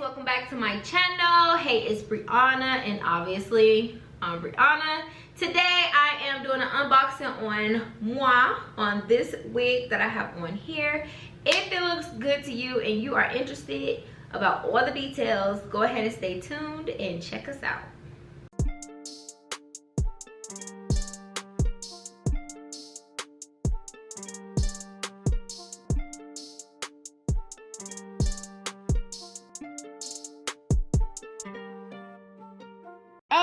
welcome back to my channel. Hey, it's Brianna, and obviously I'm Brianna. Today I am doing an unboxing on this wig that I have on here. If it looks good to you and you are interested about all the details, go ahead and stay tuned and check us out.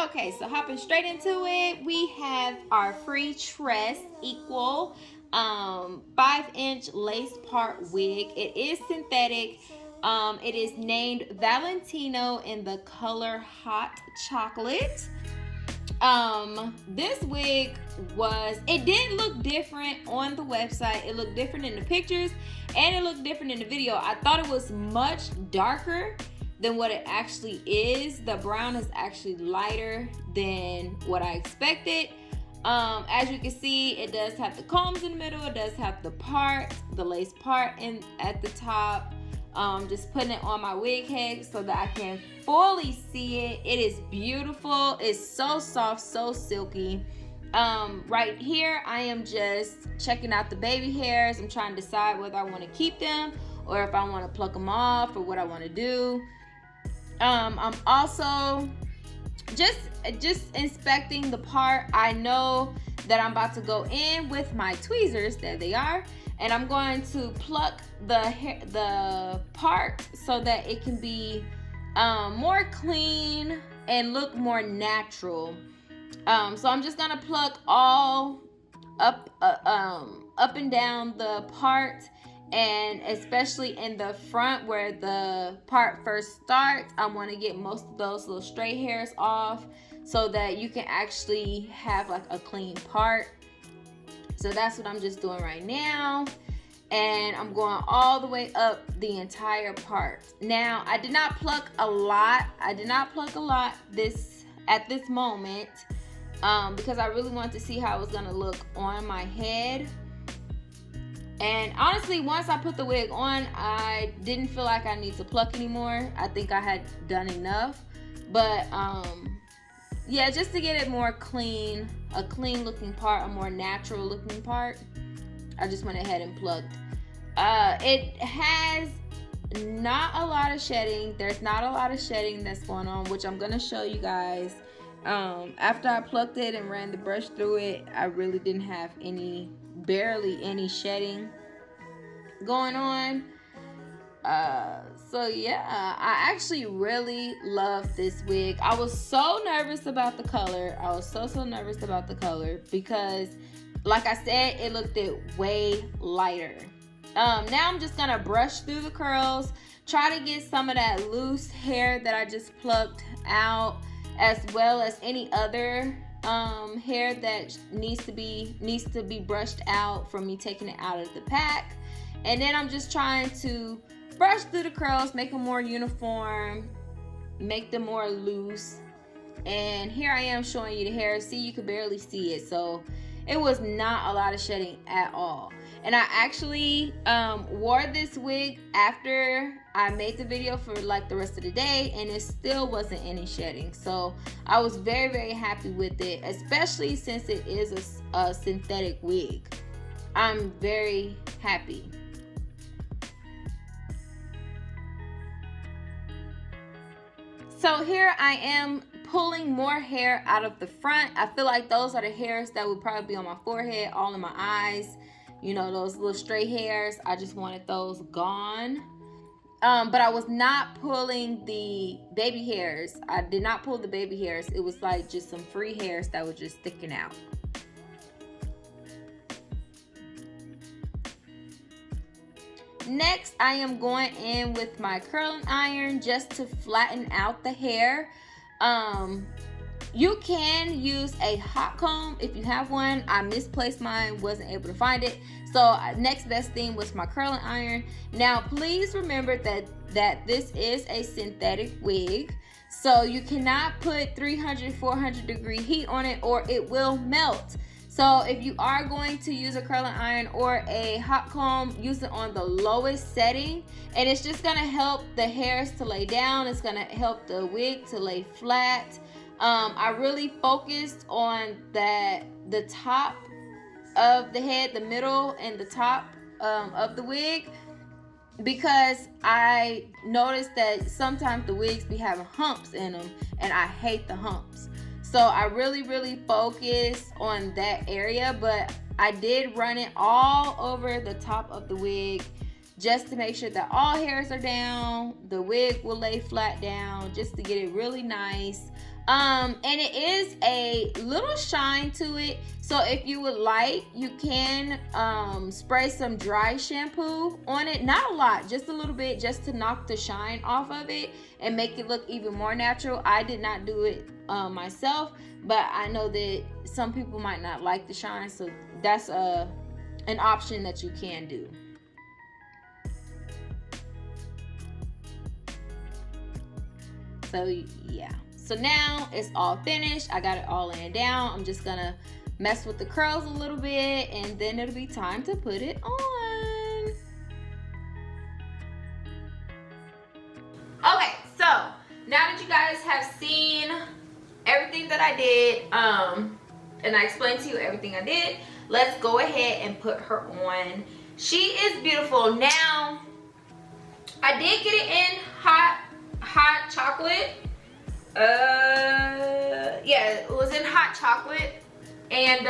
Okay, so hopping straight into it, we have our free tress equal 5-inch lace part wig. It is synthetic. It is named Valentino in the color Hot Chocolate. This wig it did look different on the website. It looked different in the pictures and it looked different in the video. I thought it was much darker than what it actually is. The brown is actually lighter than what I expected. As you can see, it does have the combs in the middle. It does have the lace part at the top. Just putting it on my wig head so that I can fully see it. It is beautiful. It's so soft, so silky. Right here, I am just checking out the baby hairs. I'm trying to decide whether I want to keep them or if I want to pluck them off or what I want to do. I'm also just inspecting the part. I know that I'm about to go in with my tweezers, there they are, and I'm going to pluck the part so that it can be more clean and look more natural. So I'm just gonna pluck all up and down the part, and especially in the front where the part first starts. I want to get most of those little stray hairs off so that you can actually have like a clean part. So that's what I'm just doing right now, and I'm going all the way up the entire part. Now, I did not pluck a lot. at this moment because I really wanted to see how it was gonna look on my head. And honestly, once I put the wig on, I didn't feel like I need to pluck anymore. I think I had done enough. But yeah, just to get it more clean, a clean looking part, a more natural looking part, I just went ahead and plucked. It has not a lot of shedding. There's not a lot of shedding that's going on, which I'm gonna show you guys. After I plucked it and ran the brush through it, I really didn't have barely any shedding going on. So yeah, I actually really love this wig. I was so nervous about the color. I was so nervous about the color because, like I said, it looked way lighter. Now I'm just gonna brush through the curls, try to get some of that loose hair that I just plucked out, as well as any other hair that needs to be brushed out from me taking it out of the pack. And then I'm just trying to brush through the curls, make them more uniform, make them more loose. And here I am showing you the hair. See, you can barely see it, so it was not a lot of shedding at all. And I actually wore this wig after I made the video for like the rest of the day, and it still wasn't any shedding. So I was very happy with it, especially since it is a synthetic wig. I'm very happy. So here I am pulling more hair out of the front. I feel like those are the hairs that would probably be on my forehead, all in my eyes. You know, those little stray hairs. I just wanted those gone. But I was not pulling the baby hairs. I did not pull the baby hairs. It was like just some free hairs that were just sticking out. Next, I am going in with my curling iron just to flatten out the hair. You can use a hot comb if you have one. I misplaced mine, wasn't able to find it. So next best thing was my curling iron. Now, please remember that this is a synthetic wig. So you cannot put 300, 400 degree heat on it or it will melt. So if you are going to use a curling iron or a hot comb, use it on the lowest setting, and it's just gonna help the hairs to lay down. It's gonna help the wig to lay flat. I really focused on the top of the head, the middle and the top of the wig, because I noticed that sometimes the wigs be having humps in them, and I hate the humps. So I really focused on that area, but I did run it all over the top of the wig just to make sure that all hairs are down, the wig will lay flat down, just to get it really nice. And it is a little shine to it, so if you would like, you can spray some dry shampoo on it. Not a lot, just a little bit, just to knock the shine off of it and make it look even more natural. I did not do it myself, but I know that some people might not like the shine, so that's an option that you can do. So yeah, so now it's all finished. I got it all laying down. I'm just gonna mess with the curls a little bit, and then it'll be time to put it on. Okay, so now that you guys have seen everything that I did, and I explained to you everything I did, let's go ahead and put her on. She is beautiful. Now, I did get it in hot chocolate. Yeah, it was in hot chocolate. And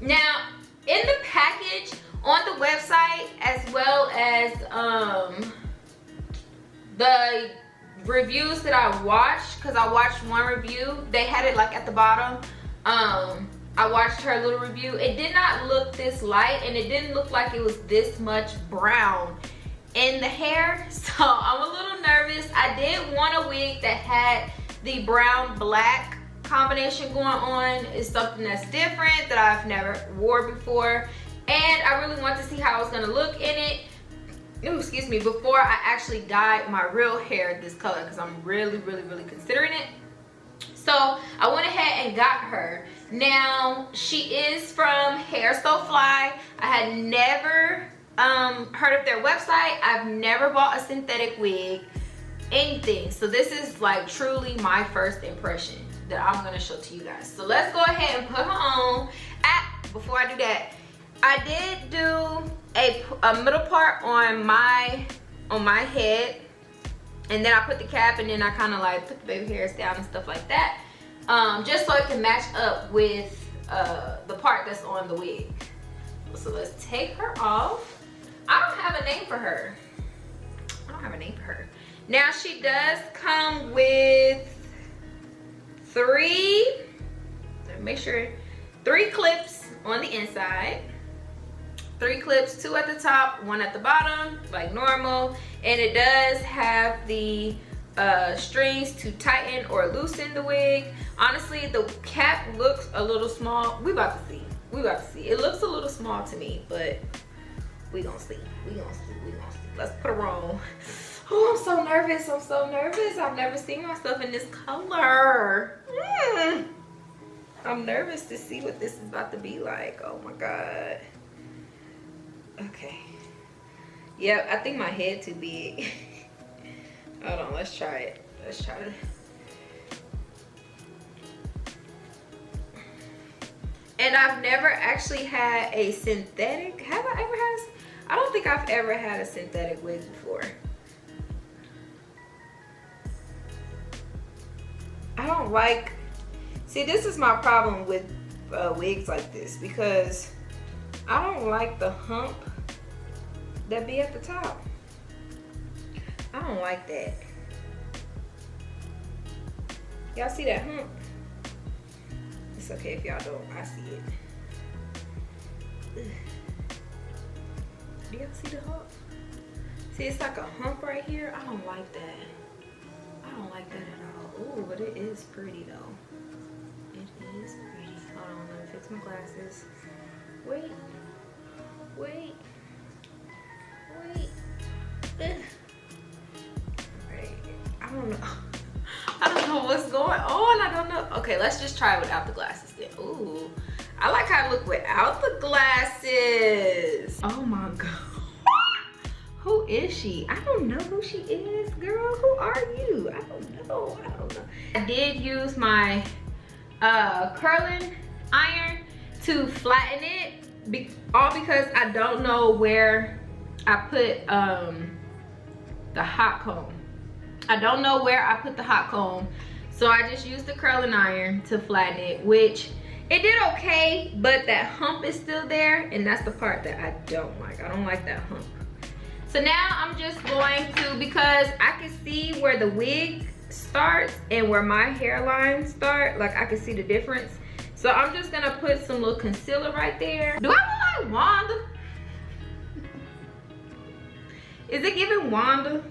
now in the package on the website, as well as the reviews that I watched, because I watched one review, they had it like at the bottom. I watched her little review. It did not look this light, and it didn't look like it was this much brown in the hair, so I'm a little nervous. I did want a wig that had the brown black combination going on. It's something that's different that I've never wore before, and I really want to see how it's gonna look in it. Ooh, excuse me, before I actually dyed my real hair this color, because I'm really considering it. So I went ahead and got her. Now, she is from HairSoFly. I had never heard of their website. I've never bought a synthetic wig, anything. So this is like truly my first impression that I'm gonna show to you guys. So let's go ahead and put her on. Before I do that, I did do a middle part on my head, and then I put the cap, and then I kind of like put the baby hairs down and stuff like that, just so it can match up with the part that's on the wig. So let's take her off. I don't have a name for her. Now, she does come with three clips on the inside. 3 clips, 2 at the top, 1 at the bottom, like normal. And it does have the strings to tighten or loosen the wig. Honestly, the cap looks a little small. We about to see. It looks a little small to me, but we gonna see. Let's put her on. Oh, I'm so nervous. I've never seen myself in this color. I'm nervous to see what this is about to be like. Oh my God. Okay. Yep, I think my head too big. Hold on, let's try it. And I've never actually had a synthetic. Have I ever had? I don't think I've ever had a synthetic wig before. I don't like. See, this is my problem with wigs like this, because I don't like the hump that be at the top. I don't like that. Y'all see that hump? It's okay if y'all don't. I see it. Ugh. Do y'all see the hump? See, it's like a hump right here. I don't like that. I don't like that at all. Ooh, but it is pretty though. It is pretty. Hold on, let me fix my glasses. Wait. Ugh. Right. I don't know what's going on. I don't know. Okay, let's just try it without the glasses then. Ooh, I like how I look without the glasses. Oh my God. Who is she? I don't know who she is, girl. Who are you? I don't know. I did use my curling iron to flatten it, all because I don't know where I put the hot comb. I don't know where I put the hot comb, so I just used the curling iron to flatten it, which it did okay, but that hump is still there, and that's the part that I don't like. I don't like that hump. So now I'm just going to, because I can see where the wig starts and where my hairline start, like I can see the difference. So I'm just gonna put some little concealer right there. Do I look like Wanda? Is it giving Wanda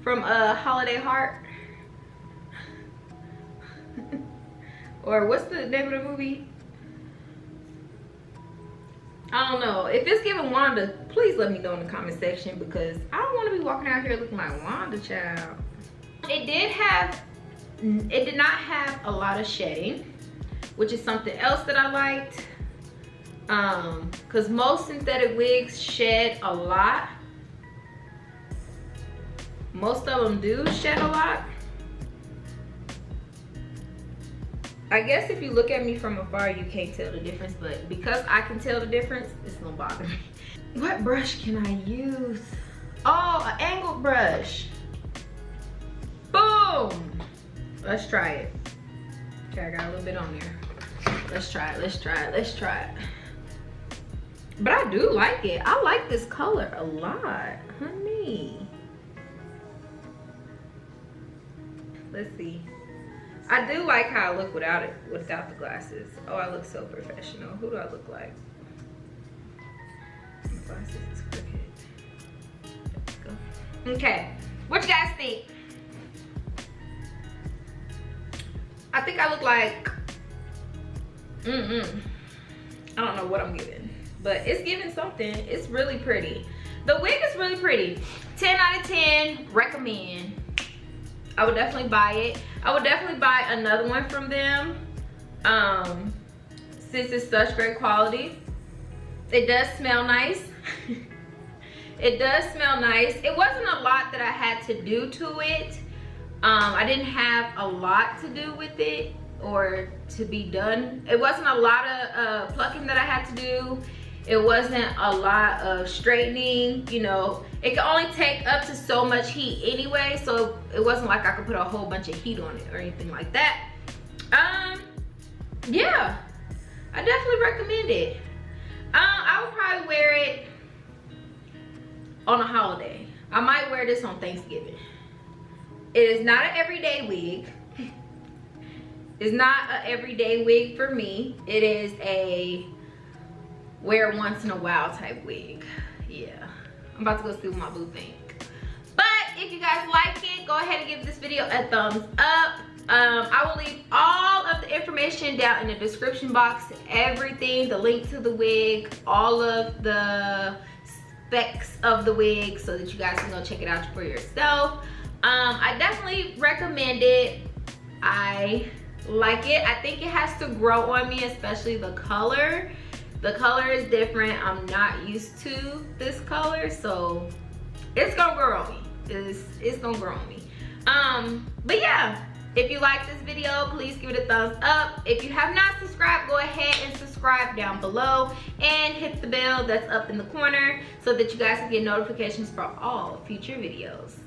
from Holiday Heart? Or what's the name of the movie? I don't know. If it's giving Wanda, please let me know in the comment section, because I don't want to be walking out here looking like Wanda, child. It did not have a lot of shedding, which is something else that I liked. Because most synthetic wigs shed a lot. Most of them do shed a lot. I guess if you look at me from afar, you can't tell the difference, but because I can tell the difference, it's gonna bother me. What brush can I use? Oh, an angled brush. Boom. Let's try it. Okay, I got a little bit on there. Let's try it. But I do like it. I like this color a lot, honey. Let's see. I do like how I look without the glasses. Oh, I look so professional. Who do I look like? My glasses is crooked. Let's go. Okay, what you guys think? I think I look like, I don't know what I'm giving, but it's giving something. It's really pretty. The wig is really pretty. 10 out of 10, recommend. I would definitely buy it. I would definitely buy another one from them, since it's such great quality. It does smell nice. It does smell nice. It wasn't a lot that I had to do to it. I didn't have a lot to do with it or to be done. It wasn't a lot of plucking that I had to do. It wasn't a lot of straightening, you know. It can only take up to so much heat anyway, so it wasn't like I could put a whole bunch of heat on it or anything like that. Yeah, I definitely recommend it. I would probably wear it on a holiday. I might wear this on Thanksgiving. It is not an everyday wig. It's not an everyday wig for me. It is a wear once in a while type wig. Yeah, I'm about to go see what my boo think. But if you guys like it, go ahead and give this video a thumbs up. I will leave all of the information down in the description box. Everything, the link to the wig, all of the specs of the wig, so that you guys can go check it out for yourself. I definitely recommend it. I like it. I think it has to grow on me, especially the color. The color is different. I'm not used to this color, so it's gonna grow on me. It's gonna grow on me. But yeah, if you like this video, please give it a thumbs up. If you have not subscribed, go ahead and subscribe down below and hit the bell that's up in the corner so that you guys can get notifications for all future videos.